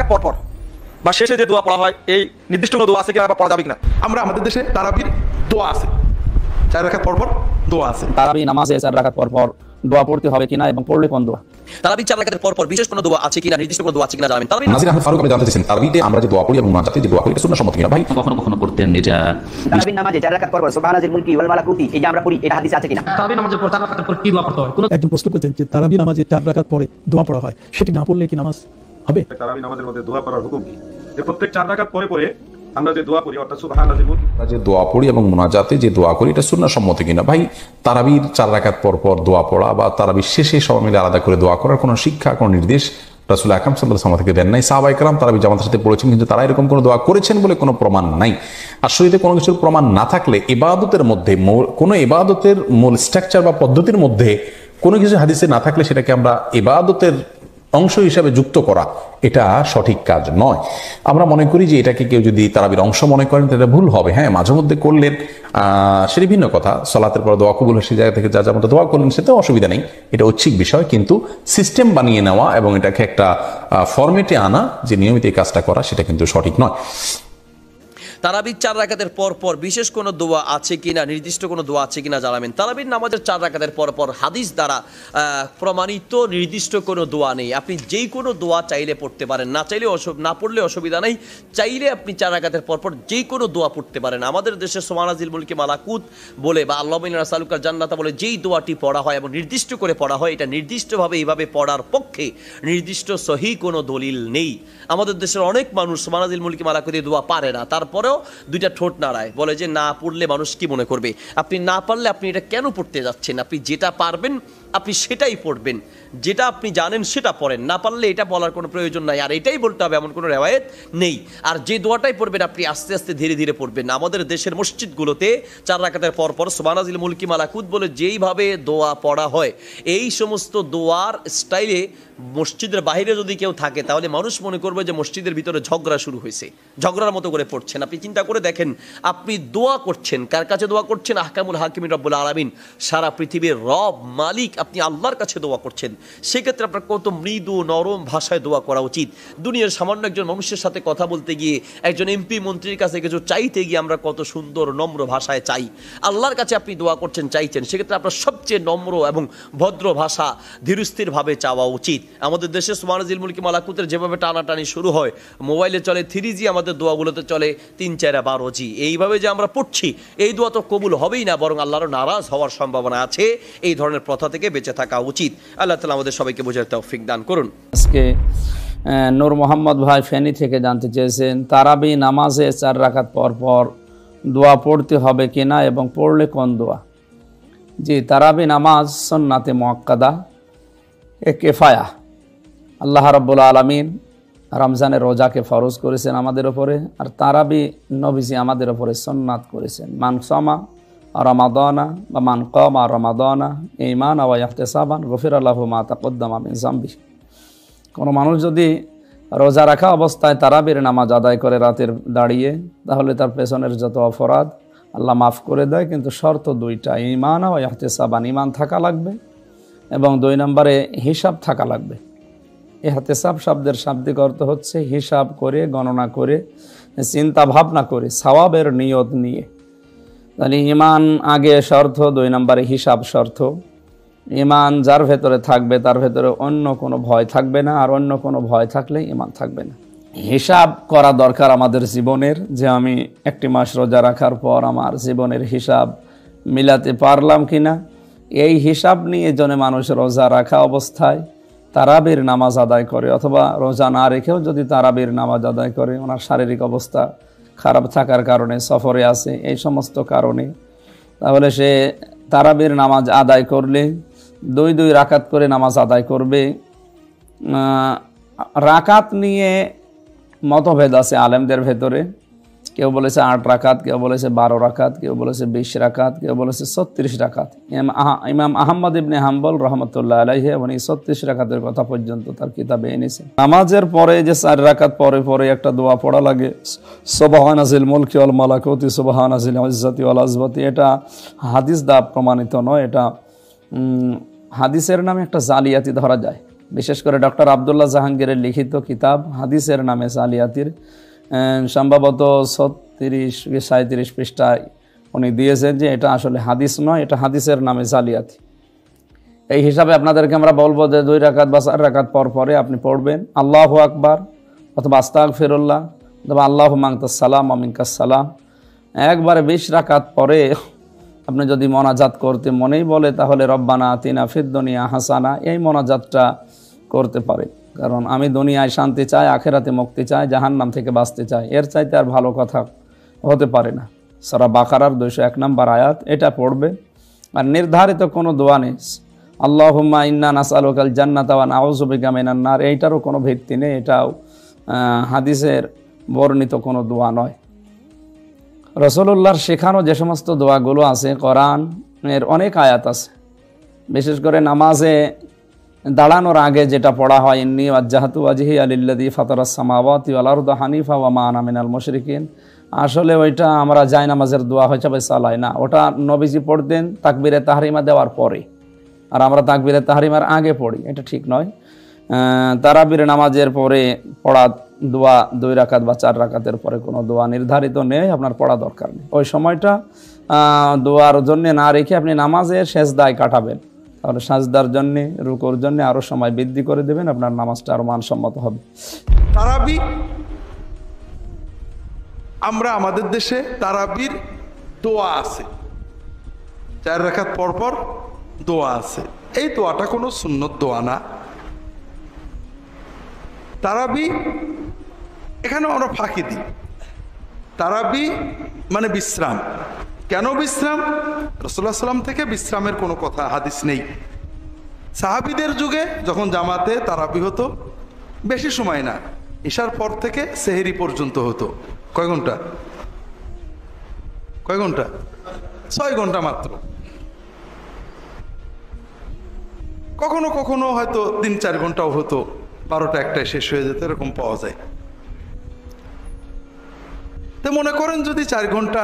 রাকাত পর পর বা শেষে যে দোয়া পড়া হয় এই নির্দিষ্ট কোনো দোয়া আছে কিনা বা পড়া যাবে কিনা? আমরা আমাদের দেশে তারাবির দোয়া আছে, 4 রাকাত পর পর দোয়া আছে। তারাবি নামাজে 4 রাকাত পর পর দোয়া পড়তে হবে কিনা এবং পড়লে কোন দোয়া? তারাবি 4 রাকাতের পর পর বিশেষ কোনো দোয়া আছে কিনা, নির্দিষ্ট কোনো দোয়া আছে কিনা জানেন? তারাবি নাজির আহমেদ ফারুক আপনি জানতে চাইছেন তারাবিতে আমরা যে দোয়া পড়ি এবং মুনাজাতে যে দোয়া করি এটা সুন্নাহ সম্মত কিনা? ভাই কখনো কখনো করতেন এটা। তারাবির নামাজে 4 রাকাত পর পর সুবহানাল্লাহিল মুলকি ওয়াল মালাকুতি এই যে আমরা পড়ি এটা হাদিসে আছে কিনা? তারাবি নামাজের পর 4 রাকাতের পর কি দোয়া পড়তে হয়? কোন একজন প্রশ্ন করতেন যে তারাবি নামাজে 4 রাকাত পরে দোয়া পড়া হয়, সেটি না পড়লে কি নামাজ হবে? তারাবি নামাজের মধ্যে দোয়া পড়ার হুকুম কি? যে প্রত্যেক 4 রাকাত পরে পরে আমরা যে দোয়া পড়ি অর্থাৎ সুবহানাল্লাহি আমরা যে দোয়া পড়ি এবং মুনাজাতে যে দোয়া করি এটা সুন্নাহ সম্মত কিনা? ভাই তারাবির 4 রাকাত পর পর দোয়া পড়া বা তারাবির শেষে সবাই মিলে আলাদা করে দোয়া করার কোনো শিক্ষা, কোনো নির্দেশ রাসূল আকরাম সাল্লাল্লাহু আলাইহি ওয়াসাল্লাম থেকে দেন নাই। সাহাবায়ে কেরাম তারাবি জামাতের সাথে পড়েছেন, কিন্তু তারা এরকম কোনো দোয়া করেছেন বলে কোনো প্রমাণ নাই। আর শরীয়তে কোনো কিছুর প্রমাণ না থাকলে ইবাদতের মধ্যে কোনো ইবাদতের মূল স্ট্রাকচার বা পদ্ধতির মধ্যে কোনো কিছু হাদিসে না থাকলে সেটাকে আমরা ইবাদতের অংশ হিসাবে যুক্ত করা এটা সঠিক কাজ নয়। আমরা মনে করি যে এটাকে কেউ যদি তারাবির অংশ মনে করেন তাহলে ভুল হবে। হ্যাঁ, মাঝে মধ্যে করলেন সেটি ভিন্ন কথা, সালাতের পর দোয়া কবুল হয় সেই জায়গা থেকে যা যা মতো দোয়া করলেন সেটাও অসুবিধা নেই, এটা ঐচ্ছিক বিষয়। কিন্তু সিস্টেম বানিয়ে নেওয়া এবং এটাকে একটা ফরম্যাটে আনা যে নিয়মিত এই কাজটা করা সেটা কিন্তু সঠিক নয়। তারাবির 4 রাকাতের পর পর বিশেষ কোনো দোয়া আছে কিনা, নির্দিষ্ট কোনো দোয়া আছে কিনা জানাবেন। তারাবির নামাজের 4 রাকাতের পর পর হাদিস দ্বারা প্রমাণিত নির্দিষ্ট কোনো দোয়া নেই। আপনি যেই কোনো দোয়া চাইলে পড়তে পারেন, না চাইলে না পড়লে অসুবিধা নেই। চাইলে আপনি 4 রাকাতের পর পর যেই কোনো দোয়া পড়তে পারেন। আমাদের দেশে সুবহানাল্লাহিল মুলকি মালাকুত বলে বা আল্লাহুম্মা ইন্নী নাসআলুকা জান্নাতা বলে যেই দোয়াটি পড়া হয় এবং নির্দিষ্ট করে পড়া হয়, এটা নির্দিষ্টভাবে এইভাবে পড়ার পক্ষে নির্দিষ্ট সহি কোনো দলিল নেই। আমাদের দেশের অনেক মানুষ সুবহানাল্লাহিল মুলকি মালাকুত দোয়া পারে না, তারপরেও দুইটা ঠোঁট নাড়ায়, বলে যে না পড়লে মানুষ কি মনে করবে। আপনি না পারলে আপনি এটা কেন পড়তে যাচ্ছেন? আপনি যেটা পারবেন আপনি সেটাই পড়বেন, যেটা আপনি জানেন সেটা পড়েন, না পারলে এটা বলার কোনো প্রয়োজন নাই। আর এটাই বলতে হবে এমন কোনো রেওয়ায়েত নেই। আর যে দোয়াটাই পড়বেন আপনি আস্তে আস্তে ধীরে ধীরে পড়বেন। আমাদের দেশের মসজিদগুলোতে 4 রাকাতের পর পর সুবহানাল্লাহিল মুলকি মালাকুত বলে যেইভাবে দোয়া পড়া হয়, এই সমস্ত দোয়ার স্টাইলে মসজিদের বাইরে যদি কেউ থাকে তাহলে মানুষ মনে করবে যে মসজিদের ভিতরে ঝগড়া শুরু হয়েছে, ঝগড়ার মতো করে পড়ছেন। আপনি চিন্তা করে দেখেন, আপনি দোয়া করছেন, কার কাছে দোয়া করছেন? আহকামুল হাকিমিন রব্বুল আলামিন, সারা পৃথিবীর রব মালিক, আপনি আল্লাহর কাছে দোয়া করছেন। সেক্ষেত্রে আপনার কত মৃদু নরম ভাষায় দোয়া করা উচিত। দুনিয়ার সামান্য একজন মানুষের সাথে কথা বলতে গিয়ে, একজন এমপি মন্ত্রীর কাছে কিছু চাইতে গিয়ে আমরা কত সুন্দর নম্র ভাষায় চাই। আল্লাহর কাছে আপনি দোয়া করছেন, চাইছেন, সেক্ষেত্রে আপনার সবচেয়ে নম্র এবং ভদ্র ভাষা ধীরস্থিরভাবে চাওয়া উচিত। আমাদের দেশে সুবহানাল্লাহিল মুলকি মালাকুতের যেভাবে টানাটানি শুরু হয়, মোবাইলে চলে 3G, আমাদের দোয়াগুলোতে চলে 3, 4, 12G। এইভাবে যে আমরা পড়ছি এই দোয়া তো কবুল হবেই না, বরং আল্লাহর নারাজ হওয়ার সম্ভাবনা আছে। এই ধরনের প্রথা থেকে বেঁচে থাকা উচিত। আল্লাহ তাআলা আমাদের সবাইকে বোঝার তৌফিক দান করুন। আজকে নূর মোহাম্মদ ভাই ফেনী থেকে জানতে চেয়েছেন তারাবি নামাজে 4 রাকাত পর পর দোয়া পড়তে হবে কিনা এবং পড়লে কোন দোয়া? জি, তারাবি নামাজ সুন্নাতে মুআক্কাদা, এ কিফায়া। আল্লাহ রাব্বুল আলামিন রমজানের রোজাকে ফরজ করেছেন আমাদের উপরে, আর তারাবি নবীজি আমাদের উপরে সুন্নাত করেছেন। মান সামা রমাদানা বা মান কামা রমাদানা ঈমানান ওয়া ইহতিসাবান গফিরা লাহু মা তাকদ্দামা মিন যামবি। কোনো মানুষ যদি রোজা রাখা অবস্থায় তারাবির নামাজ আদায় করে রাতের দাঁড়িয়ে, তাহলে তার পেছনের যত অপরাধ আল্লাহ মাফ করে দেয়। কিন্তু শর্ত 2টা, ঈমানান ওয়া ইহতিসাবান, ঈমান থাকা লাগবে এবং 2 নম্বরে হিসাব থাকা লাগবে। ইহতিসাব শব্দের শাব্দিক অর্থ হচ্ছে হিসাব করে, গণনা করে, চিন্তা ভাবনা করে, সওয়াবের নিয়ত নিয়ে। তাহলে ঈমান আগে শর্ত, 2 নম্বরে হিসাব শর্ত। ঈমান যার ভেতরে থাকবে তার ভেতরে অন্য কোনো ভয় থাকবে না, আর অন্য কোনো ভয় থাকলে ঈমান থাকবে না। হিসাব করা দরকার আমাদের জীবনের, যে আমি 1 মাস রোজা রাখার পর আমার জীবনের হিসাব মিলাতে পারলাম কিনা। এই হিসাব নিয়ে যেন মানুষ রোজা রাখা অবস্থায় তারাবির নামাজ আদায় করে, অথবা রোজা না রেখেও যদি তারাবির নামাজ আদায় করে, ওনার শারীরিক অবস্থা খারাপ থাকার কারণে, সফরে আছে, এই সমস্ত কারণে, তাহলে সে তারাবির নামাজ আদায় করলে 2 রাকাত করে নামাজ আদায় করবে। রাকাত নিয়ে মতভেদ আছে আলেমদের ভেতরে। কেউ বলেছে 8 রাকাত, কেউ বলেছে 12 রাকাত, কেউ বলেছে 20 রাকাত, কেউ বলেছে 36 রাকাত। ইমাম আহমদ ইবনে হাম্বল রহমতুল্লাহ আলাইহি উনি 36 রাকাতের কথা পর্যন্ত তার কিতাবে এনেছেন। নামাজের পরে যে 4 রাকাত পরে পরে একটা দোয়া পড়া লাগে, সুবহানাজিল মুলকি ওয়াল মালাকুতি সুবহানাজিল ইজ্জতি ওয়াল আজমতি, এটা হাদিস দ্বারা প্রমাণিত নয়। এটা হাদিসের নামে একটা জালিয়াতি ধরা যায়। বিশেষ করে ডক্টর আবদুল্লাহ জাহাঙ্গীরের লিখিত কিতাব হাদিসের নামে জালিয়াতির সম্ভবত 36-37 পৃষ্ঠায় উনি দিয়েছেন যে এটা আসলে হাদিস নয়, এটা হাদিসের নামে জালিয়াতি। এই হিসাবে আপনাদেরকে আমরা বলবো যে 2 রাকাত বা 4 রাকাত পর পরে আপনি পড়বেন আল্লাহু আকবার অথবা আস্তাগফিরুল্লাহ অথবা আল্লাহু মানতাস সালাম ওয়া মিনকাস সালাম। একবারে 20 রাকাত পরে আপনি যদি মোনাজাত করতে মনেই বলে তাহলে রব্বানা আতিনা ফিদ দুনিয়া হাসানা এই মোনাজাতটা করতে পারে। কারণ আমি দুনিয়ায় শান্তি চাই, আখেরাতে মুক্তি চাই, জাহান্নাম থেকে বাঁচতে চাই, এর চাইতে আর ভালো কথা হতে পারে না। সূরা বাকারার 201 নম্বর আয়াত এটা পড়বে। আর নির্ধারিত কোনো দোয়া নেই আল্লাহুম্মা ইন্না নাসআলুকাল জান্নাতা ওয়া নাউযু বিকা মিনান নার, এইটারও কোনো ভিত্তি নেই, এটাও হাদিসের বর্ণিত কোনো দোয়া নয়। রাসূলুল্লাহর শেখানো যে সমস্ত দোয়াগুলো আছে কোরআনের অনেক আয়াত আছে, বিশেষ করে নামাজে দাঁড়ানোর আগে যেটা পড়া হয় ইন্নী ওয়াজ্জাহতু ওয়াজহিয়া লিল্লাযী ফাতারাস সামাওয়াতি ওয়াল আরদা হানিফা ওয়া মা আনা মিনাল মুশরিকিন, আসলে ওইটা আমরা জায় নামাজের দোয়া হিসেবে চালাই না, ওটা নবীজি পড়তেন তাকবীরে তাহরিমা দেওয়ার পরে, আর আমরা তাকবীরে তাহরিমার আগে পড়ি, এটা ঠিক নয়। তারাবির নামাজের পরে পড়া দোয়া 2 রাকাত বা 4 রাকাতের পরে কোনো দোয়া নির্ধারিত নেই, আপনার পড়া দরকার নেই। ওই সময়টা দোয়ার জন্য না রেখে আপনি নামাজের সেজদায় কাটাবেন, তাহলে সাজদার জন্যে রুকুর জন্য আরও সময় বৃদ্ধি করে দেবেন, আপনার নামাজটা আরও মানসম্মত হবে। তারাবি আমরা আমাদের দেশে তারাবির দোয়া আছে, 4 রাকাত পর পর দোয়া আছে। এই দোয়াটা কোনো সুন্নত দোয়া না। তারাবি এখানে আমরা ফাঁকি দিই। তারাবি মানে বিশ্রাম। কেন বিশ্রাম? রাসূলুল্লাহ সাল্লাম থেকে বিশ্রামের কোনো কথা হাদিস নেই। সাহাবীদের যুগে যখন জামাতে তারাবি হতো বেশি সময় না, ইশার পর থেকে সেহরি পর্যন্ত হতো। কয় ঘন্টা? 6 ঘন্টা মাত্র। কখনো কখনো হয়তো 3-4 ঘন্টাও হতো, 12টা 1টায় শেষ হয়ে যেত, এরকম পাওয়া যায়। তো মনে করেন যদি 4 ঘন্টা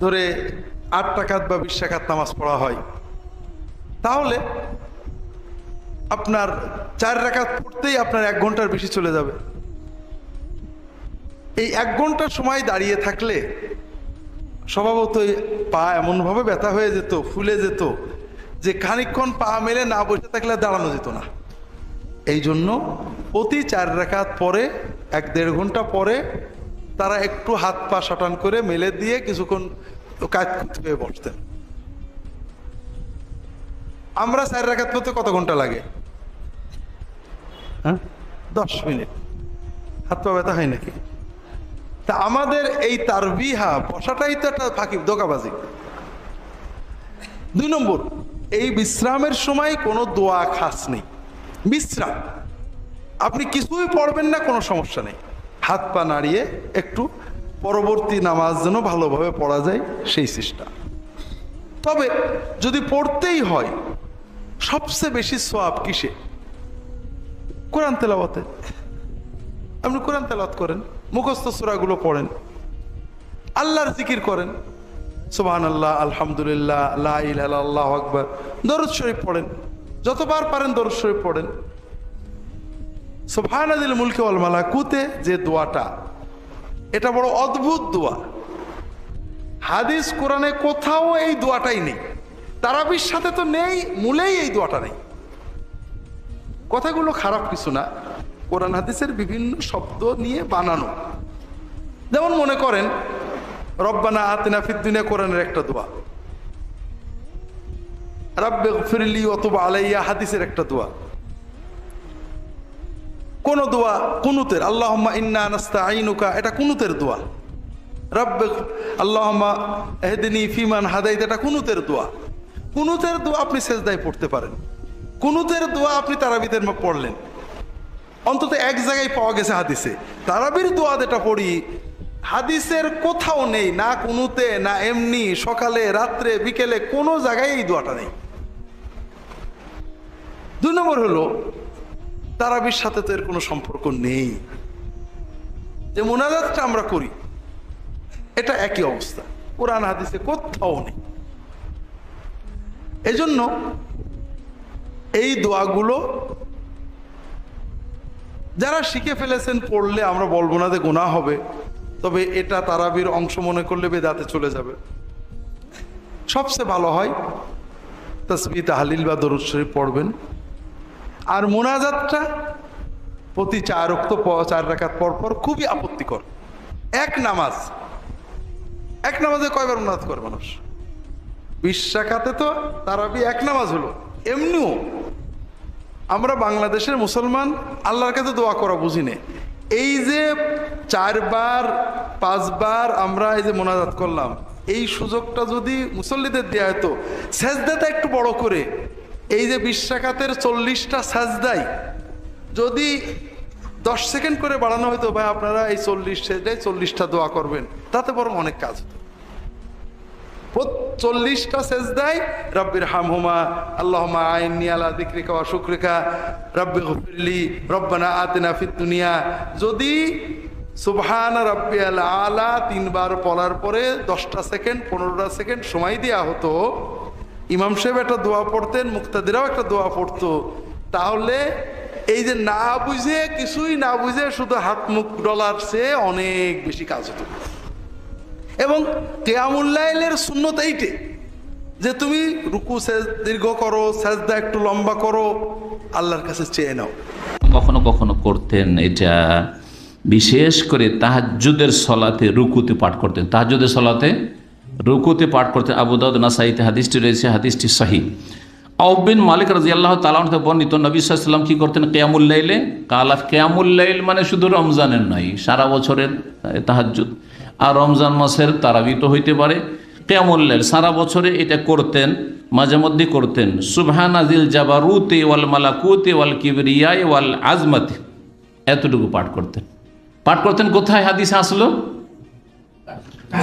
ধরে 8 রাকাত বা 20 রাকাত নামাজ পড়া হয়, তাহলে আপনার 4 রাকাত পড়তেই আপনার 1 ঘন্টার বেশি চলে যাবে। এই 1 ঘন্টার সময় দাঁড়িয়ে থাকলে স্বভাবতই পা এমনভাবে ব্যথা হয়ে যেত, ফুলে যেত, যে খানিকক্ষণ পা মেলে না বসে থাকলে দাঁড়ানো যেত না। এই জন্য প্রতি 4 রাকাত পরে 1-1.5 ঘন্টা পরে তারা একটু হাত পা শটান করে মেলে দিয়ে কিছুক্ষণ কাজ হয়ে বসতেন। আমরা 4 রাকাত পড়তে কত ঘন্টা লাগে? 10 মিনিট। হাত পা ব্যথা হয় নাকি? তা আমাদের এই তারবিহা বসাটাই তো একটা ফাঁকি, ধোঁকাবাজি। 2 নম্বর, এই বিশ্রামের সময় কোনো দোয়া খাস নেই। বিশ্রাম, আপনি কিছুই পড়বেন না, কোনো সমস্যা নেই, হাত পা নাড়িয়ে একটু পরবর্তী নামাজ যেন ভালোভাবে পড়া যায় সেই চেষ্টা। তবে যদি পড়তেই হয়, সবচেয়ে বেশি সওয়াব কিসে? কোরআন তেলাওয়াতে। আপনি কোরআন তেলাওয়াত করেন, মুখস্থ সূরাগুলো পড়েন, আল্লাহর জিকির করেন, সুবহানাল্লাহ, আলহামদুলিল্লাহ, লা ইলাহা ইল্লাল্লাহ, আল্লাহু আকবার, দরুদ শরীফ পড়েন, যতবার পারেন দরুদ শরীফ পড়েন। সুবহানাল মুলকি ওয়াল মালাকুতে যে দোয়াটা, এটা বড় অদ্ভুত দোয়া। হাদিস কোরআনে কোথাও এই দোয়াটাই নেই, তারাবির সাথে তো নেই, মূলেই এই দোয়াটা নেই। কথাগুলো খারাপ কিছু না, কোরআন হাদিসের বিভিন্ন শব্দ নিয়ে বানানো। যেমন মনে করেন রব্বানা আতিনা ফিদ দুনিয়া, কোরআনের একটা দোয়া। রাব্বিগফিরলি ওয়া তুব আলাইয়া, হাদিসের একটা দোয়া। কোন দোয়া কুনুতের, আল্লাহুম্মা ইন্না নাস্তাঈনুকা, এটা কুনুতের দোয়া। রাব্বিগ আল্লাহুম্মা ইহদিনি ফিমান হাদাইত, এটা কুনুতের দোয়া। কুনুতের দোয়া আপনি সেজদায় পড়তে পারেন, কুনুতের দোয়া আপনি তারাবিদের পড়লেন, অন্তত এক জায়গায় পাওয়া গেছে হাদিসে। তারাবির দোয়া যেটা পড়ি হাদিসের কোথাও নেই, না কুনুতে, না এমনি সকালে রাত্রে বিকেলে, কোনো জায়গায় এই দোয়াটা নেই। 2 নম্বর হলো তারাবির সাথে তো এর কোনো সম্পর্ক নেই। যে মুনাজাতটা আমরা করি এটা একই অবস্থা, কোরআন হাদিসে কোথাও নেই। এজন্য এই দোয়াগুলো যারা শিখে ফেলেছেন পড়লে আমরা বলবো না যে গুনাহ হবে, তবে এটা তারাবির অংশ মনে করলে বেদাতে চলে যাবে। সবচেয়ে ভালো হয় তাসবিহ তাহলিল বা দরুদ শরীফ পড়বেন। আর মুনাজাতটা প্রতি 4 রাকাত পর পর খুবই আপত্তিকর। এক নামাজে কয়বার মুনাজাত করে মানুষ? 20 রাকাতে তো তারাবি এক নামাজ হলো। এমনিও আমরা বাংলাদেশের মুসলমান আল্লাহর কাছে দোয়া করা বুঝি না। এই যে 4 বার 5 বার আমরা এই যে মুনাজাত করলাম, এই সুযোগটা যদি মুসল্লিদের দেয়া হতো, সেজদাটা একটু বড় করে, এই যে 20 রাকাতের 40টা সেজদাই যদি 10 সেকেন্ড করে বাড়ানো হতো, ভাই আপনারা এই 40 সেজদায় 40টা দোয়া করবেন, তাতে বরং অনেক কাজ হতো। 40টা সেজদায় রব্বির হামহুমা আল্লাহুম্মা আইন্নি আলা যিকরিকা ওয়া শুকরিকা রব্বি গফিরলি রব্বানা আতিনা ফিদ দুনিয়া, যদি সুবহান রাব্বিয়াল আলা 3 বার পড়ার পরে 10টা সেকেন্ড 15টা সেকেন্ড সময় দেওয়া হতো, ইমাম সাহেব একটা দোয়া পড়তেন, মুক্তাদিরাও একটা দোয়া পড়তো, তাহলে এই যে না বুঝে কিছুই না বুঝে শুধু হাত মুখ ডলার চেয়ে অনেক বেশি কাজ হতো। এবং কিয়ামুল লাইলের সুন্নত এইটে যে তুমি রুকু দীর্ঘ করো, সাজদা একটু লম্বা করো, আল্লাহর কাছে চেয়ে নাও। কখনো কখনো করতেন এটা, বিশেষ করে তাহাজ্জুদের সলাতে রুকুতে পাঠ করতেন। তাহাজ্জুদের সলাতে রুকুতে পাঠ করতেন। আবু দাউদ নাসাইতে হাদিসটি রয়েছে, হাদিসটি সহিহ। আউফ বিন মালিক রাদিয়াল্লাহু তাআলা আনহু বর্ণিত, নবী সাল্লাল্লাহু আলাইহি ওয়াসাল্লাম কি করতেন? কিয়ামুল লাইলে, কিয়ামুল লাইল মানে শুধু রমজানের নয়, সারা বছরের তাহাজ্জুদ আর রমজান মাসের তারাবি তো হইতে পারে। কিয়ামুল লাইল সারা বছরে এটা করতেন, মাঝে মধ্যে করতেন। সুবহানাজিল জাবারুতি ওয়াল মালাকুতি ওয়াল কিবরিয়াই ওয়াল আজমাতি, এতটুকু পাঠ করতেন। কোথায় হাদিসে আসলো?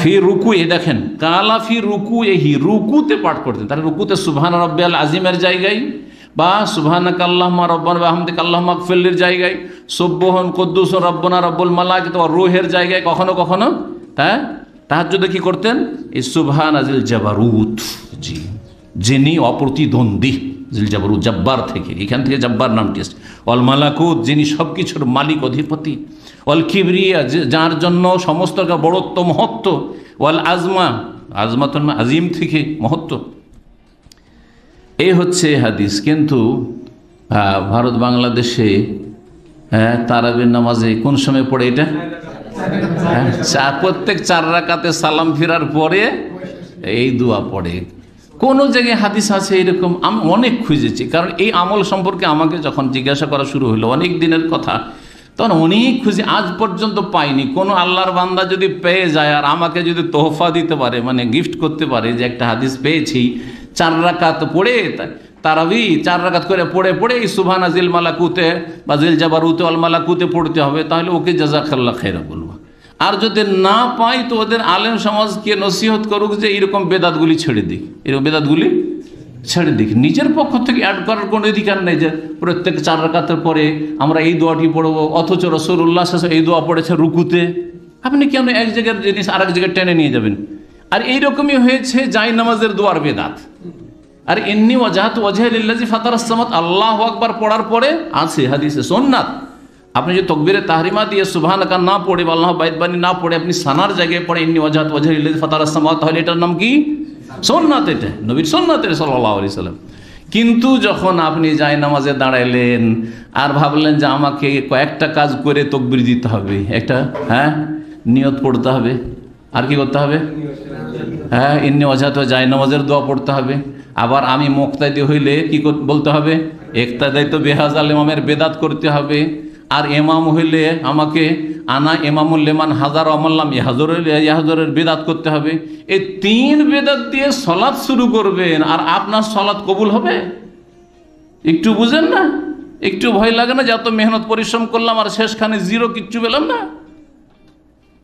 ফি রুকু, দেখেন কালা ফি রুকু, রুকুতে পাঠ করতেন। তাহলে রুকুতে সুবহান রাব্বিয়াল আজিমের জায়গায় বা সুবহানাকা আল্লাহুম্মা রাব্বানা ওয়া বিহামদিকা আল্লাহুম্মা ইগফিরলির জায়গায়, সুবহান কুদ্দুসুর রাব্বুনা রাব্বুল মালাইকাতি ওয়ার রূহের জায়গায় কখনো কখনো তাহাজ্জুদে কি করতেন? এই সুবহানাজিল জাবারুত, জি, যিনি অপ্রতিদ্বন্দ্বী, জিল জাবারুত জব্বার থেকে, এখান থেকে জব্বার নামটি এসেছে। ওয়াল মালাকুত, যিনি সবকিছুর মালিক অধিপতি। ওয়াল কিবরিয়া, যার জন্য সমস্ত বড়ত্ব মহত্ব। ওয়াল আজমা, আজমাতুন আজিম থেকে মহত্ব। এই হচ্ছে হাদিস। কিন্তু ভারত বাংলাদেশে তারাবির নামাজে কোন সময় পড়ে এটা? প্রত্যেক 4 রাকাতে সালাম ফিরার পরে এই দোয়া পড়ে। কোন জায়গায় হাদিস আছে এরকম? আমি অনেক খুঁজেছি, কারণ এই আমল সম্পর্কে আমাকে যখন জিজ্ঞাসা করা শুরু হলো, অনেক দিনের কথা, তখন অনেক খুঁজে আজ পর্যন্ত পাইনি। কোনো আল্লাহর বান্দা যদি পেয়ে যায় আর আমাকে যদি তোহফা দিতে পারে, মানে গিফট করতে পারে যে একটা হাদিস পেয়েছি 4 রাকাত পড়ে তারাবি 4 রাকাত করে পড়ে এই সুবহানা জিল মালাকুতে বা জিল জাবারুতে ওয়াল মালাকুতে পড়তে হবে, তাহলে ওকে জাযাকাল্লাহ খাইরা বলবো। আর যদি না পাই তো ওদের আলেম সমাজকে নসিহত করুক যে এরকম বেদাতগুলি ছেড়ে দিক, নিজের পক্ষ থেকে অ্যাড করার কোনো অধিকার নেই যে প্রত্যেক 4 রাকাতের পরে আমরা এই দোয়াটি পড়বো, অথচ রাসূলুল্লাহ সাল্লাল্লাহু আলাইহি ওয়াসাল্লাম এই দোয়া পড়েছে রুকুতে। আপনি কেন এক জায়গার জিনিস আরেক জায়গায় টেনে নিয়ে যাবেন? আর এইরকমই হয়েছে জায় নামাজের দোয়ার বেদাত। আর ইন্নী ওয়াজহাতু ওয়াজহিয়া লিল্লাযী ফাতারাস সামাওয়াতি, আল্লাহু আকবার পড়ার পরে আছে হাদিসে সুন্নাত, আপনি যদি তাকবীরে তাহরিমা দিয়ে সুবহানাকা না পড়ে বা আল্লাহু বাইতবানি না পড়ে আপনি সানার জায়গায় পড়ে ইন্নী ওয়াজহাতু ওয়াজহিয়া লিল্লাযী ফাতারাস সামাওয়াতি, তাহলে এটার নাম কি? সুন্নাত। এটা নবীর সুন্নাত সাল্লাল্লাহু আলাইহি সাল্লাম। কিন্তু যখন আপনি জায় নামাজে দাঁড়াইলেন আর ভাবলেন যে আমাকে কয়েকটা কাজ করে তাকবীর দিতে হবে, একটা নিয়ত পড়তে হবে, আর কি করতে হবে? ইন্নী ওয়াজহাতু, জায় নামাজের দোয়া পড়তে হবে। আবার আমি মুক্তাদি হইলে কি বলতে হবে? ইক্তাদাই তো বিহাজাল ইমামের বেদাত করতে হবে। আর ইমাম হইলে আমাকে আনা ইমামুল লিমান হাজার আমাল্লাম ইয়াহজরের বেদাত করতে হবে। এই 3 বেদাত দিয়ে সলাৎ শুরু করবেন, আর আপনার সলাৎ কবুল হবে? একটু বুঝেন না? একটু ভয় লাগে না যে এত মেহনত পরিশ্রম করলাম আর শেষখানে 0, কিচ্ছু পেলাম না?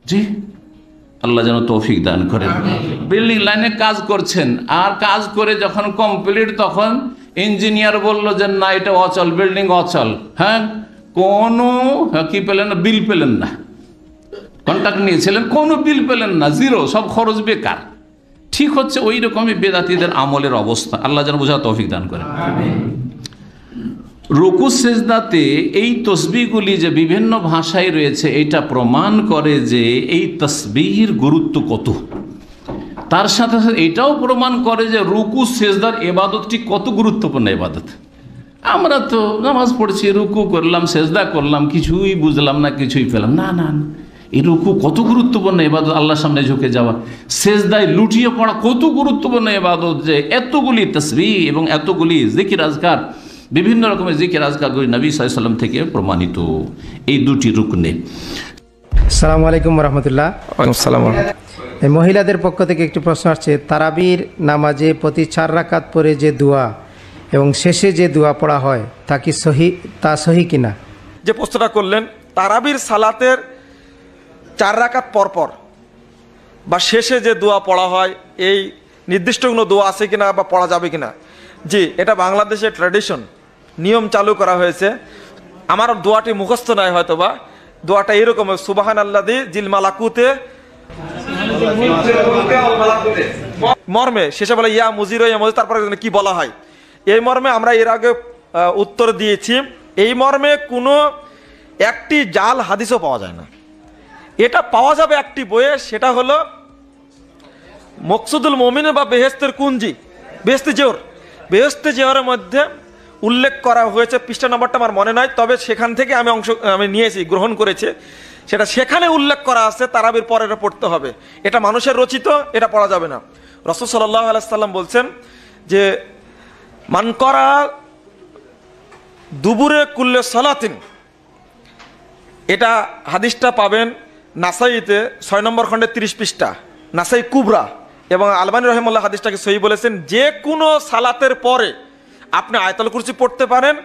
জি, আল্লাহ যেন তৌফিক দান করেন। বিল্ডিং লাইনে কাজ করছেন, আর কাজ করে যখন কমপ্লিট তখন ইঞ্জিনিয়ার বলল যে না এটা অচল, বিল্ডিং অচল। কোনো কি পেলেন না? বিল পেলেন না। কন্ট্রাক্ট নিয়েছিলেন, কোনো বিল পেলেন না, 0, সব খরচ বেকার। ঠিক হচ্ছে ওই রকমই বেদাতীদের আমলের অবস্থা। আল্লাহ যেন বোঝা তৌফিক দান করেন। রুকু সেজদাতে এই তসবিহগুলি যে বিভিন্ন ভাষায় রয়েছে এটা প্রমাণ করে যে এই তসবিহির গুরুত্ব কত। তার সাথে সাথে এটাও প্রমাণ করে যে রুকু সেজদার ইবাদতটি কত গুরুত্বপূর্ণ ইবাদত। আমরা তো নামাজ পড়ছি, রুকু করলাম, সেজদা করলাম, কিছুই বুঝলাম না, কিছুই পেলাম না। না, এই রুকু কত গুরুত্বপূর্ণ ইবাদত, আল্লাহর সামনে ঝুঁকে যাওয়া, সেজদায় লুটিয়ে পড়া কত গুরুত্বপূর্ণ ইবাদত, যে এতগুলি তসবিহ এবং এতগুলি জিকির আজকার, বিভিন্ন রকমের জিকির আজকারগুলি নবী সাল্লাল্লাহু আলাইহি ওয়াসাল্লাম থেকে প্রমাণিত এই দুটি রুকনে। আসসালামু আলাইকুম রহমতুল্লাহ। আসসালাম। এই মহিলাদের পক্ষ থেকে একটি প্রশ্ন আসছে, তারাবির নামাজে প্রতি 4 রাকাত পরে যে দোয়া এবং শেষে যে দোয়া পড়া হয় তা সহি কিনা? যে প্রশ্নটা করলেন, তারাবির সালাতের 4 রাকাত পরপর বা শেষে যে দোয়া পড়া হয় এই নির্দিষ্ট কোনো দোয়া আছে কিনা বা পড়া যাবে কিনা? জি, এটা বাংলাদেশের ট্র্যাডিশন, নিয়ম চালু করা হয়েছে। আমার দোয়াটি মুখস্থ নয় হয়তো বা, দোয়াটা এরকম, সুবাহান আল্লাযী জিল মালাকুতে মর্মে শেষে বলে ইয়া মুজির ইয়া মুজির, তারপরে কি বলা হয় এই মর্মে আমরা এর আগে উত্তর দিয়েছি। এই মর্মে কোনো একটি জাল হাদিসও পাওয়া যায় না। এটা পাওয়া যাবে একটি বইয়ে, সেটা হলো মকসুদুল মুমিনের বা বেহেস্তের কুঞ্জি, বেহেস্তে জেওর। বেহেস্তে জেওরের মধ্যে উল্লেখ করা হয়েছে, পৃষ্ঠা নম্বরটা আমার মনে নাই, তবে সেখান থেকে আমি নিয়েছি, গ্রহণ করেছি। সেটা সেখানে উল্লেখ করা আছে তারাবির পরে এটা পড়তে হবে। এটা মানুষের রচিত, এটা পড়া যাবে না। রাসূল সাল্লাল্লাহু আলাইহি সাল্লাম বলছেন যে মান করা দুবুরে কুল্লে সালাতিন, এটা হাদিসটা পাবেন নাসাইতে 6 নম্বর খণ্ডে 30 পৃষ্ঠা, নাসাই কুবরা, এবং আলবানী রহিমাহুল্লাহ হাদিসটাকে সহি বলেছেন। যে কোনো সালাতের পরে আপনি আয়াতুল কুরসি পড়তে পারেন,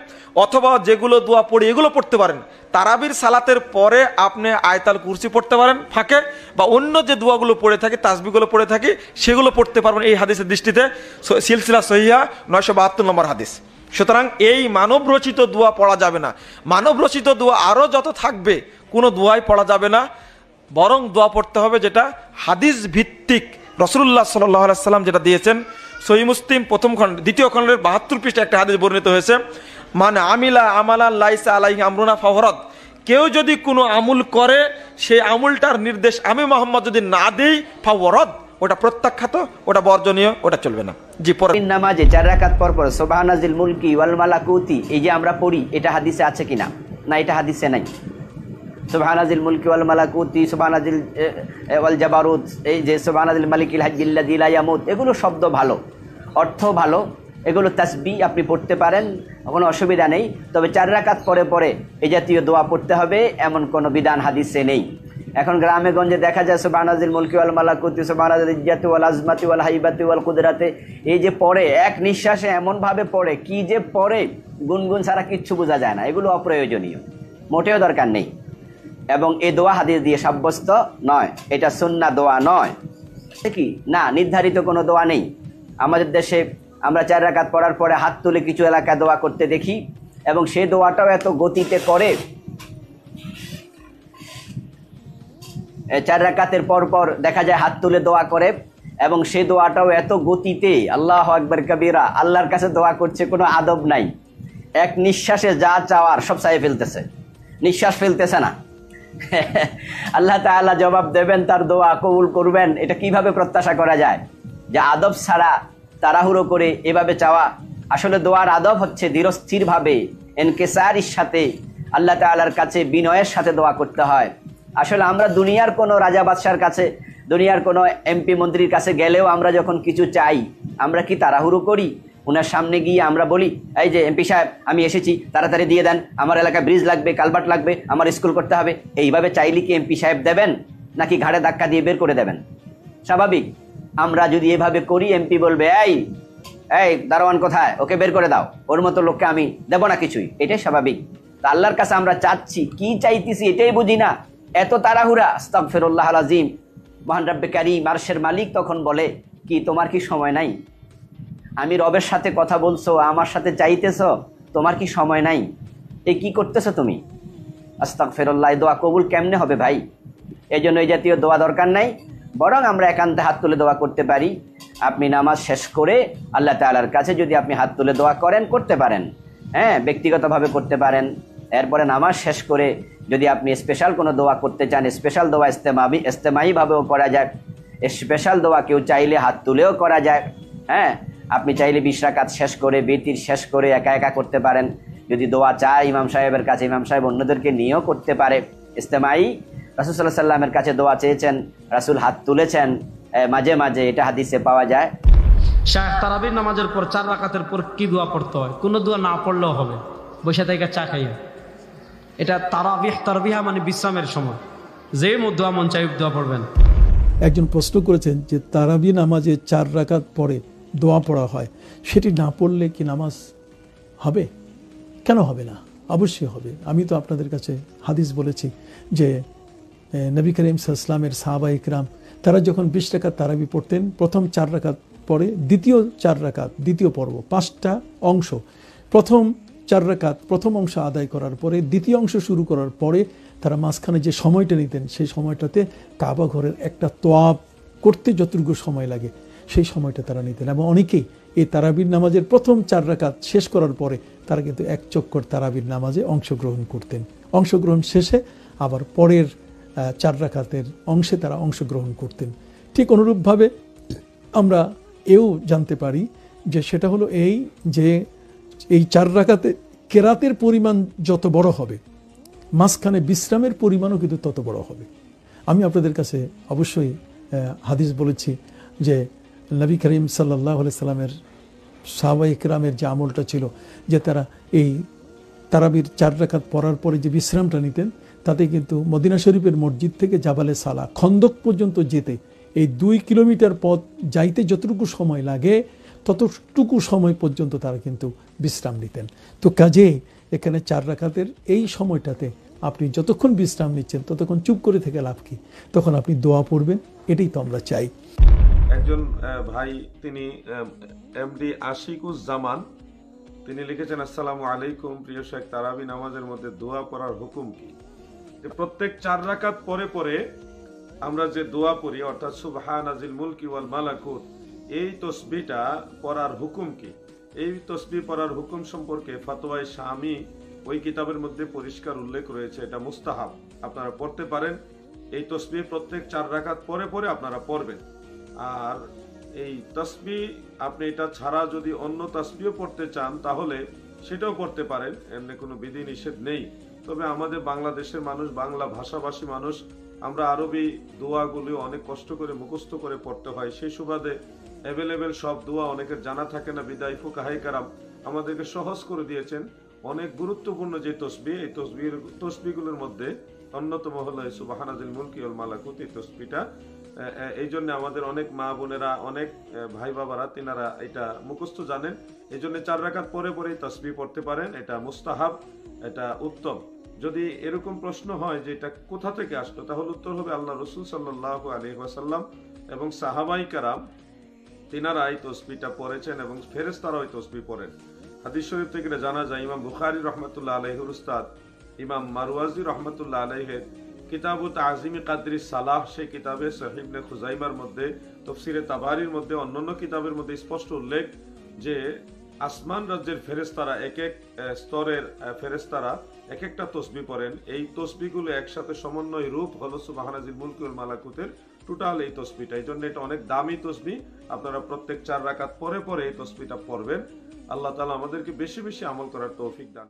অথবা যেগুলো দোয়া পড়ি এগুলো পড়তে পারেন। তারাবির সালাতের পরে আপনি আয়াতুল কুরসি পড়তে পারেন ফাঁকে, বা অন্য যে দোয়াগুলো পড়ে থাকি, তাসবিহগুলো পড়ে থাকি, সেগুলো পড়তে পারবেন। এই হাদিসের দৃষ্টিতে সিলসিলা সহিহা 972 নম্বর হাদিস। সুতরাং এই মানব রচিত দোয়া পড়া যাবে না। মানব রচিত দোয়া আরও যত থাকবে, কোনো দোয়াই পড়া যাবে না, বরং দোয়া পড়তে হবে যেটা হাদিস ভিত্তিক। রাসূলুল্লাহ সাল্লাল্লাহু আলাইহি সাল্লাম যেটা দিয়েছেন, সহিহ মুসলিম প্রথম খণ্ড 2য় খণ্ডের 72 পৃষ্ঠা একটা হাদিস বর্ণিত হয়েছে, মানে আমিলা আমালান লাইসা আলাইহি আমরুনা ফাওরাদ। কেউ যদি কোনো আমল করে, সেই আমলটার নির্দেশ আমি মুহাম্মদ যদি না দেই, ফাওরাদ, ওটা প্রত্যাখ্যাত, ওটা বর্জনীয়, ওটা চলবে না। জি, পরে নামাজে 4 রাকাত পর পর সুবহানাজিল মুলকি ওয়াল মালাকুতি এই যে আমরা পড়ি, এটা হাদিসে আছে কিনা? না, এটা হাদিসে নাই। সুবহানাজিল মুলকি ওয়াল মালাকুতি, সুবহানাজিল ওয়াল জাবারুত, এই যে সুবহানাজিল মালিকিল হাজ্জিল্লাযী লা ইয়ামুত, এগুলো শব্দ ভালো, অর্থ ভালো, এগুলো তাসবিহ আপনি পড়তে পারেন, কোনো অসুবিধা নেই। তবে 4 রাকাত পরে পরে এই জাতীয় দোয়া পড়তে হবে এমন কোনো বিধান হাদিসে নেই। এখন গ্রামে গঞ্জে দেখা যায় সুবহানাজিল মুলকি ওয়াল মালাকুতি, সুবহানাজিল ইজ্জাতি ওয়াল আজমাতি ওয়াল হাইবাতি ওয়াল কুদরাতে, এই যে পড়ে এক নিঃশ্বাসে এমনভাবে পড়ে, কি যে পড়ে গুনগুন ছাড়া কিচ্ছু বোঝা যায় না। এগুলো অপ্রয়োজনীয়, মোটেও দরকার নেই, এবং এই দোয়া হাদিস দিয়ে সাব্যস্ত নয়, এটা সুন্নাহ দোয়া নয়। কি না, নির্ধারিত কোনো দোয়া নেই। আমাদের দেশে আমরা 4 রাকাত পড়ার পরে হাত তুলে কিছু এলাকায় দোয়া করতে দেখি, এবং সেই দোয়াটাও এত গতিতে করে, 4 রাকাতের পর পর দেখা যায় হাত তুলে দোয়া করে, এবং সেই দোয়াটাও এত গতিতে, আল্লাহু আকবার কবীরা, আল্লাহর কাছে দোয়া করছে, কোনো আদব নাই। এক নিঃশ্বাসে যা চাওয়ার সব চাইয়ে ফেলতেছে, নিঃশ্বাস ফেলতেছে না। আল্লাহ তাআলা জবাব দেবেন, তার দোয়া কবুল করবেন, এটা কিভাবে প্রত্যাশা করা যায়? যে আদব ছাড়া তাড়াহুড়ো করে এভাবে চাওয়া। আসলে দোয়ার আদব হচ্ছে ধীরস্থিরভাবে ইনকিসারের সাথে আল্লাহ তাআলার কাছে বিনয়ের সাথে দোয়া করতে হয়। আসলে আমরা দুনিয়ার কোনো রাজা বাদশার কাছে, দুনিয়ার কোনো এমপি মন্ত্রীর কাছে গেলেও আমরা যখন কিছু চাই, আমরা কি তাড়াহুড়ো করি? ওনার সামনে গিয়ে আমরা বলি, এই যে এমপি সাহেব আমি এসেছি, তাড়াতাড়ি দিয়ে দেন, আমার এলাকায় ব্রিজ লাগবে, কালভার্ট লাগবে, আমার স্কুল করতে হবে। এইভাবে চাইলে কি এমপি সাহেব দেবেন, নাকি ঘাড়ে ধাক্কা দিয়ে বের করে দেবেন? স্বাভাবিক। আমরা যদি এভাবে করি, এমপি বলবে, এই দারোয়ান কোথায়, ওকে বের করে দাও, ওর মতো লোককে আমি দেব না কিছুই। এটাই স্বাভাবিক। তা আল্লাহর কাছে আমরা চাচ্ছি, কি চাইতেছি এটাই বুঝি না, এত তাড়াহুড়া। আস্তাগফিরুল্লাহল আযীম। মহান রব্বে কারীম আরশের মালিক তখন বলে, কি তোমার কি সময় নাই? আমি রবের সাথে কথা বলছো, আমার সাথে চাইতেছো, তোমার কি সময় নাই? এই কি করতেছো তুমি? আস্তাগফিরুল্লাহ। দোয়া কবুল কেমনে হবে ভাই? এই জন্য এই জাতীয় দোয়া দরকার নাই, বরং আমরা একান্তে হাত তুলে দোয়া করতে পারি। আপনি নামাজ শেষ করে আল্লাহ তাআলার কাছে যদি আপনি হাত তুলে দোয়া করেন, করতে পারেন। হ্যাঁ, ব্যক্তিগতভাবে করতে পারেন। এরপরে নামাজ শেষ করে যদি আপনি স্পেশাল কোনো দোয়া করতে চান, স্পেশাল দোয়া ইস্তেমাইভাবেও করা যায়। স্পেশাল দোয়া কেউ চাইলে হাত তুলেও করা যায়। হ্যাঁ, আপনি চাইলে 20 রাকাত শেষ করে, বিতির শেষ করে একা একা করতে পারেন। যদি দোয়া চায় ইমাম সাহেবের কাছে, ইমাম সাহেব অন্যদেরকে নিয়েও করতে পারে। ইস্তেমাই রাসূল সাল্লাল্লাহু আলাইহি সাল্লামের কাছে দোয়া চেয়েছেন, রাসূল হাত তুলেছেন মাঝে মাঝে, এটা হাদিসে পাওয়া যায়। শাহ তারাবির নামাজের পর 4 রাকাতের পর কি দোয়া পড়তে হয়? কোনো দোয়া না পড়লেও হবে, বসে থেকে চা খাইয়া। এটা তারাবিহা মানে বিশ্রামের সময়, যে দোয়া মন চাই দোয়া পড়বেন। একজন প্রশ্ন করেছেন যে তারাবি নামাজে 4 রাকাত পরে দোয়া পড়া হয়, সেটি না পড়লে কি নামাজ হবে? কেন হবে না? অবশ্যই হবে। আমি তো আপনাদের কাছে হাদিস বলেছি যে নবী করিম সাল্লাল্লাহু আলাইহি ওয়াসাল্লামের সাহাবায়ে কিরাম তারা যখন 20 রাকাত তারাবি পড়তেন, প্রথম 4 রাকাত পরে দ্বিতীয় 4 রাকাত, দ্বিতীয় পর্ব 5টা অংশ, প্রথম 4 রাকাত প্রথম অংশ আদায় করার পরে দ্বিতীয় অংশ শুরু করার পরে তারা মাঝখানে যে সময়টা নিতেন, সেই সময়টাতে কাবা ঘরের একটা তোয়াব করতে যতটুকু সময় লাগে সেই সময়টা তারা নিতেন। এবং অনেকেই এই তারাবির নামাজের প্রথম 4 রাকাত শেষ করার পরে তারা কিন্তু 1 চক্কর তারাবির নামাজে অংশগ্রহণ করতেন। অংশগ্রহণ শেষে আবার পরের 4 রাকাতের অংশে তারা অংশগ্রহণ করতেন। ঠিক অনুরূপভাবে আমরা এও জানতে পারি যে সেটা হলো এই যে এই 4 রাকাতে কেরাতের পরিমাণ যত বড় হবে, মাঝখানে বিশ্রামের পরিমাণও কিন্তু তত বড় হবে। আমি আপনাদের কাছে অবশ্যই হাদিস বলেছি যে নবী করিম সাল্লাল্লাহু আলাইহি সাল্লামের সাহাবায়ে কেরামের যে আমলটা ছিল, যে তারা এই তারাবির 4 রাকাত পড়ার পরে যে বিশ্রামটা নিতেন, তাতে কিন্তু মদিনা শরীফের মসজিদ থেকে জাবালে সালা খন্দক পর্যন্ত যেতে এই 2 কিলোমিটার পথ যাইতে যতটুকু সময় লাগে ততটুকু সময় পর্যন্ত তারা কিন্তু বিশ্রাম নিতেন। তো কাজেই এখানে 4 রাকাতের এই সময়টাতে আপনি যতক্ষণ বিশ্রাম নিচ্ছেন ততক্ষণ চুপ করে থেকে লাভ কি? তখন আপনি দোয়া পড়বেন, এটাই তো আমরা চাই। একজন ভাই, তিনি এমডি আশিকুজ্জামান, তিনি লিখেছেন, আসসালামু আলাইকুম প্রিয় শেখ, তারাবি নামাজের মধ্যে দোয়া পড়ার হুকুম কি? প্রত্যেক 4 রাকাত পরে পরে আমরা যে দোয়া পড়ি, অর্থাৎ সুবহানাজিল মুলকি ওয়াল মালাকুত, এই তসবিহটা পড়ার হুকুম কি? এই তসবিহ পড়ার হুকুম সম্পর্কে ফতোয়ায়ে শামি ওই কিতাবের মধ্যে পরিষ্কার উল্লেখ রয়েছে। এটা মুস্তাহাব, আপনারা পড়তে পারেন। এই তসবিহ প্রত্যেক 4 রাকাত পরে পরে আপনারা পড়বেন। আর এই তসবিহ আপনি এটা ছাড়া যদি অন্য তসবিহ পড়তে চান তাহলে সেটাও পড়তে পারেন, এমনি কোনো বিধি নিষেধ নেই। তবে আমাদের বাংলাদেশের মানুষ, বাংলা ভাষাভাষী মানুষ, আমরা আরবি দোয়াগুলি অনেক কষ্ট করে মুখস্থ করে পড়তে হয়। সেই সুবাদে অ্যাভেলেবেল সব দোয়া অনেকের জানা থাকে না, বিদায় ফুকাহায়ে কেরাম আমাদেরকে সহজ করে দিয়েছেন। অনেক গুরুত্বপূর্ণ যে তসবিহ, এই তসবিহগুলোর মধ্যে অন্যতম হলো সুবহানাজিল মুলকি ওয়াল মালাকুত, এই তসবিহটা। এই জন্য আমাদের অনেক মা বোনেরা, অনেক ভাই বাবারা তিনারা এটা মুখস্থ জানেন। এই জন্য 4 রাকাত পরে পরে তসবিহ পড়তে পারেন, এটা মুস্তাহাব, এটা উত্তম। যদি এরকম প্রশ্ন হয় যে এটা কোথা থেকে আসলো, তাহলে উত্তর হবে আল্লাহ রাসূল সাল্লাল্লাহু আলাইহি ওয়াসাল্লাম এবং সাহাবায়ে কেরাম তিনারা এই তসবিহটা পড়েছেন এবং ফেরেশতারাও এই তসবিহ পড়েন। হাদিস শরীফ থেকে জানা যায়, ইমাম বুখারী রাহমাতুল্লাহ আলাইহির উস্তাদ ইমাম মারওয়াজি রাহমাতুল্লাহ আলাইহির কিতাবু তাযিমি কদরি সালাহ, সেই কিতাবে সহিহ ইবনে খুজাইমার মধ্যে, তাফসীরে তাবারির মধ্যে, অন্যান্য কিতাবের মধ্যে স্পষ্ট উল্লেখ যে আসমান রাজ্যের ফেরেশতারা, এক এক স্তরের ফেরেশতারা এক একটা তসবিহ পড়েন। এই তসবিহগুলো একসাথে সমন্বয় রূপ হলো সুবহানাজিল মুলকি ওয়াল মালাকুতের টোটাল এই তসবিহটা। এই জন্য এটা অনেক দামি তসবিহ। আপনারা প্রত্যেক 4 রাকাত পরে পরে এই তসবিহটা পড়বেন। আল্লাহ তাআলা আমাদেরকে বেশি বেশি আমল করার তৌফিক দান।